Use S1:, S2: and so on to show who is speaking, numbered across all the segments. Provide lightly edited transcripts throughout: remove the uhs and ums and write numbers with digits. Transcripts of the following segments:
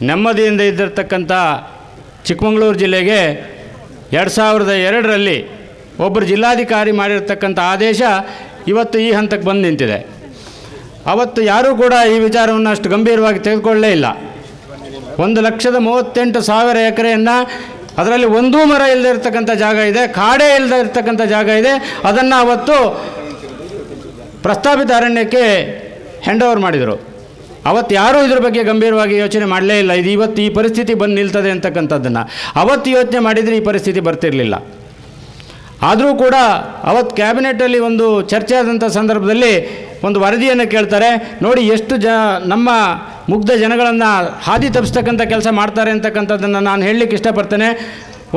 S1: ನೆಮ್ಮದಿಯಿಂದ ಇದ್ದಿರ್ತಕ್ಕಂಥ ಚಿಕ್ಕಮಗಳೂರು ಜಿಲ್ಲೆಗೆ 2002ರಲ್ಲಿ ಒಬ್ಬರು ಜಿಲ್ಲಾಧಿಕಾರಿ ಮಾಡಿರ್ತಕ್ಕಂಥ ಆದೇಶ ಇವತ್ತು ಈ ಹಂತಕ್ಕೆ ಬಂದು ನಿಂತಿದೆ. ಅವತ್ತು ಯಾರೂ ಕೂಡ ಈ ವಿಚಾರವನ್ನು ಅಷ್ಟು ಗಂಭೀರವಾಗಿ ತೆಗೆದುಕೊಳ್ಳೇ ಇಲ್ಲ. 1,38,000 ಎಕರೆಯನ್ನು, ಅದರಲ್ಲಿ ಒಂದೂ ಮರ ಇಲ್ಲದೆ ಇರತಕ್ಕಂಥ ಜಾಗ ಇದೆ, ಕಾಡೇ ಇಲ್ಲದೆ ಇರತಕ್ಕಂಥ ಜಾಗ ಇದೆ, ಅದನ್ನು ಅವತ್ತು ಪ್ರಸ್ತಾಪಿತ ಅರಣ್ಯಕ್ಕೆ ಹ್ಯಾಂಡ್ ಓವರ್ ಮಾಡಿದರು. ಅವತ್ತು ಯಾರೂ ಇದ್ರ ಬಗ್ಗೆ ಗಂಭೀರವಾಗಿ ಯೋಚನೆ ಮಾಡಲೇ ಇಲ್ಲ. ಇದು ಇವತ್ತು ಈ ಪರಿಸ್ಥಿತಿ ಬಂದು ನಿಲ್ತದೆ ಅಂತಕ್ಕಂಥದ್ದನ್ನು ಅವತ್ತು ಯೋಚನೆ ಮಾಡಿದರೆ ಈ ಪರಿಸ್ಥಿತಿ ಬರ್ತಿರಲಿಲ್ಲ. ಆದರೂ ಕೂಡ ಅವತ್ತು ಕ್ಯಾಬಿನೆಟಲ್ಲಿ ಒಂದು ಚರ್ಚೆ ಆದಂಥ ಸಂದರ್ಭದಲ್ಲಿ ಒಂದು ವರದಿಯನ್ನು ಕೇಳ್ತಾರೆ. ನೋಡಿ ಎಷ್ಟು ನಮ್ಮ ಮುಗ್ಧ ಜನಗಳನ್ನು ಹಾದಿ ತಪ್ಪಿಸ್ತಕ್ಕಂಥ ಕೆಲಸ ಮಾಡ್ತಾರೆ ಅಂತಕ್ಕಂಥದ್ದನ್ನು ನಾನು ಹೇಳಲಿಕ್ಕೆ ಇಷ್ಟಪಡ್ತೇನೆ.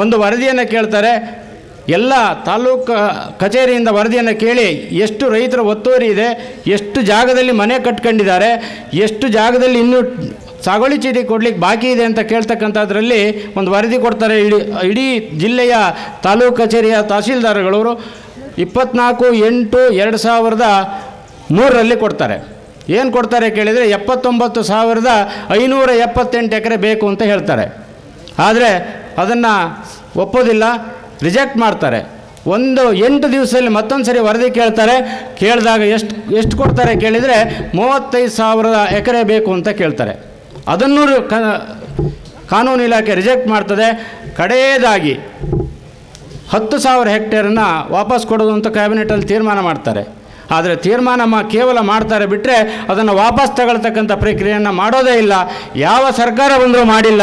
S1: ಒಂದು ವರದಿಯನ್ನು ಕೇಳ್ತಾರೆ. ಎಲ್ಲ ತಾಲೂಕು ಕಚೇರಿಯಿಂದ ವರದಿಯನ್ನು ಕೇಳಿ ಎಷ್ಟು ರೈತರ ಒತ್ತುವರಿ ಇದೆ, ಎಷ್ಟು ಜಾಗದಲ್ಲಿ ಮನೆ ಕಟ್ಕೊಂಡಿದ್ದಾರೆ, ಎಷ್ಟು ಜಾಗದಲ್ಲಿ ಇನ್ನೂ ಸಾಗುವಳಿ ಚೀಟಿ ಕೊಡಲಿಕ್ಕೆ ಬಾಕಿ ಇದೆ ಅಂತ ಕೇಳ್ತಕ್ಕಂಥದ್ರಲ್ಲಿ ಒಂದು ವರದಿ ಕೊಡ್ತಾರೆ. ಇಡೀ ಜಿಲ್ಲೆಯ ತಾಲೂಕು ಕಚೇರಿಯ ತಹಸೀಲ್ದಾರ್ಗಳವರು 24/8/2003 ಕೊಡ್ತಾರೆ. ಏನು ಕೊಡ್ತಾರೆ ಕೇಳಿದರೆ 79,578 ಎಕರೆ ಬೇಕು ಅಂತ ಹೇಳ್ತಾರೆ. ಆದರೆ ಅದನ್ನು ಒಪ್ಪೋದಿಲ್ಲ, ರಿಜೆಕ್ಟ್ ಮಾಡ್ತಾರೆ. 8 ದಿವಸದಲ್ಲಿ ಮತ್ತೊಂದು ಸರಿ ವರದಿ ಕೇಳ್ತಾರೆ. ಕೇಳಿದಾಗ ಎಷ್ಟು ಕೊಡ್ತಾರೆ ಕೇಳಿದರೆ 35,000 ಎಕರೆ ಬೇಕು ಅಂತ ಕೇಳ್ತಾರೆ. ಅದನ್ನು ಕಾನೂನು ಇಲಾಖೆ ರಿಜೆಕ್ಟ್ ಮಾಡ್ತದೆ. ಕಡೆಯದಾಗಿ 10,000 ಹೆಕ್ಟೇರನ್ನು ವಾಪಸ್ ಕೊಡೋದು ಅಂತ ಕ್ಯಾಬಿನೆಟಲ್ಲಿ ತೀರ್ಮಾನ ಮಾಡ್ತಾರೆ. ಆದರೆ ತೀರ್ಮಾನ ಕೇವಲ ಮಾಡ್ತಾರೆ ಬಿಟ್ಟರೆ ಅದನ್ನು ವಾಪಸ್ ತಗೊಳ್ತಕ್ಕಂಥ ಪ್ರಕ್ರಿಯೆಯನ್ನು ಮಾಡೋದೇ ಇಲ್ಲ. ಯಾವ ಸರ್ಕಾರ ಬಂದರೂ ಮಾಡಿಲ್ಲ.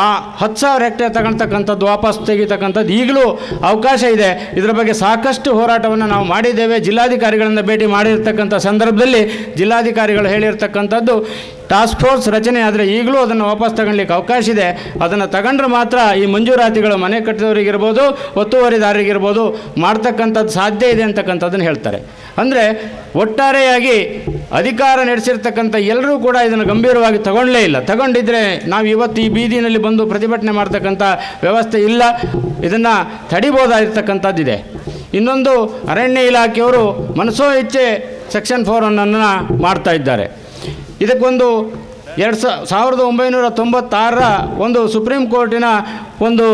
S1: ಆ 10,000 ಹೆಕ್ಟೇರ್ ತಗೊಳ್ತಕ್ಕಂಥದ್ದು ವಾಪಸ್ ತೆಗಿತಕ್ಕಂಥದ್ದು ಈಗಲೂ ಅವಕಾಶ ಇದೆ. ಇದರ ಬಗ್ಗೆ ಸಾಕಷ್ಟು ಹೋರಾಟವನ್ನು ನಾವು ಮಾಡಿದ್ದೇವೆ. ಜಿಲ್ಲಾಧಿಕಾರಿಗಳನ್ನು ಭೇಟಿ ಮಾಡಿರ್ತಕ್ಕಂಥ ಸಂದರ್ಭದಲ್ಲಿ ಜಿಲ್ಲಾಧಿಕಾರಿಗಳು ಹೇಳಿರ್ತಕ್ಕಂಥದ್ದು ಟಾಸ್ಕ್ ಫೋರ್ಸ್ ರಚನೆ ಆದರೆ ಈಗಲೂ ಅದನ್ನು ವಾಪಸ್ ತಗೊಳ್ಳಿಕ್ಕೆ ಅವಕಾಶ ಇದೆ. ಅದನ್ನು ತಗೊಂಡ್ರೆ ಮಾತ್ರ ಈ ಮಂಜೂರಾತಿಗಳು ಮನೆ ಕಟ್ಟಿದವರಿಗಿರ್ಬೋದು, ಒತ್ತುವರಿದಾರರಿಗಿರ್ಬೋದು ಮಾಡ್ತಕ್ಕಂಥದ್ದು ಸಾಧ್ಯ ಇದೆ ಅಂತಕ್ಕಂಥದ್ದನ್ನು ಹೇಳ್ತಾರೆ. ಅಂದರೆ ಒಟ್ಟಾರೆಯಾಗಿ ಅಧಿಕಾರ ನಡೆಸಿರ್ತಕ್ಕಂಥ ಎಲ್ಲರೂ ಕೂಡ ಇದನ್ನು ಗಂಭೀರವಾಗಿ ತಗೊಳ್ಳಲೇ ಇಲ್ಲ. ತಗೊಂಡಿದ್ದರೆ ನಾವು ಇವತ್ತು ಈ ಬೀದಿನಲ್ಲಿ ಬಂದು ಪ್ರತಿಭಟನೆ ಮಾಡ್ತಕ್ಕಂಥ ವ್ಯವಸ್ಥೆ ಇಲ್ಲ. ಇದನ್ನು ತಡಿಬೋದಾಗಿರ್ತಕ್ಕಂಥದ್ದಿದೆ. ಇನ್ನೊಂದು, ಅರಣ್ಯ ಇಲಾಖೆಯವರು ಮನಸೋ ಇಚ್ಛೆ ಸೆಕ್ಷನ್ 4 ಮಾಡ್ತಾ ಇದ್ದಾರೆ. ಇದಕ್ಕೊಂದು 1996 ಒಂದು ಸುಪ್ರೀಂ ಕೋರ್ಟಿನ ಒಂದು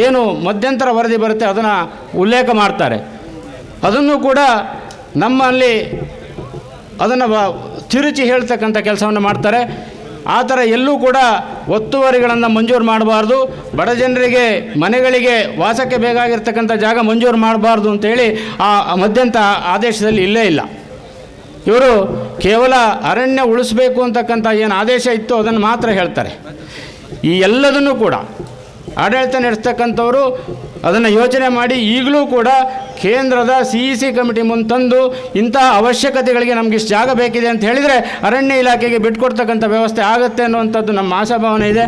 S1: ಏನು ಮಧ್ಯಂತರ ವರದಿ ಬರುತ್ತೆ ಅದನ್ನು ಉಲ್ಲೇಖ ಮಾಡ್ತಾರೆ. ಅದನ್ನು ಕೂಡ ನಮ್ಮಲ್ಲಿ ಅದನ್ನು ತಿರುಚಿ ಹೇಳ್ತಕ್ಕಂಥ ಕೆಲಸವನ್ನು ಮಾಡ್ತಾರೆ. ಆ ಥರ ಎಲ್ಲೂ ಕೂಡ ಒತ್ತುವರಿಗಳನ್ನು ಮಂಜೂರು ಮಾಡಬಾರ್ದು, ಬಡ ಜನರಿಗೆ ಮನೆಗಳಿಗೆ ವಾಸಕ್ಕೆ ಬೇಕಾಗಿರ್ತಕ್ಕಂಥ ಜಾಗ ಮಂಜೂರು ಮಾಡಬಾರ್ದು ಅಂತೇಳಿ ಆ ಮಧ್ಯಂತರ ಆದೇಶದಲ್ಲಿ ಇಲ್ಲೇ ಇಲ್ಲ. ಇವರು ಕೇವಲ ಅರಣ್ಯ ಉಳಿಸಬೇಕು ಅಂತಕ್ಕಂಥ ಏನು ಆದೇಶ ಇತ್ತು ಅದನ್ನು ಮಾತ್ರ ಹೇಳ್ತಾರೆ. ಈ ಎಲ್ಲದನ್ನು ಕೂಡ ಆಡಳಿತ ನಡೆಸ್ತಕ್ಕಂಥವರು ಅದನ್ನು ಯೋಚನೆ ಮಾಡಿ ಈಗಲೂ ಕೂಡ ಕೇಂದ್ರದ CEC ಕಮಿಟಿ ಮುಂದೆ ತಂದು ಇಂಥ ಅವಶ್ಯಕತೆಗಳಿಗೆ ನಮಗೆ ಇಷ್ಟು ಜಾಗ ಬೇಕಿದೆ ಅಂತ ಹೇಳಿದರೆ ಅರಣ್ಯ ಇಲಾಖೆಗೆ ಬಿಟ್ಕೊಡ್ತಕ್ಕಂಥ ವ್ಯವಸ್ಥೆ ಆಗುತ್ತೆ ಅನ್ನುವಂಥದ್ದು ನಮ್ಮ ಆಶಾಭಾವನೆ ಇದೆ.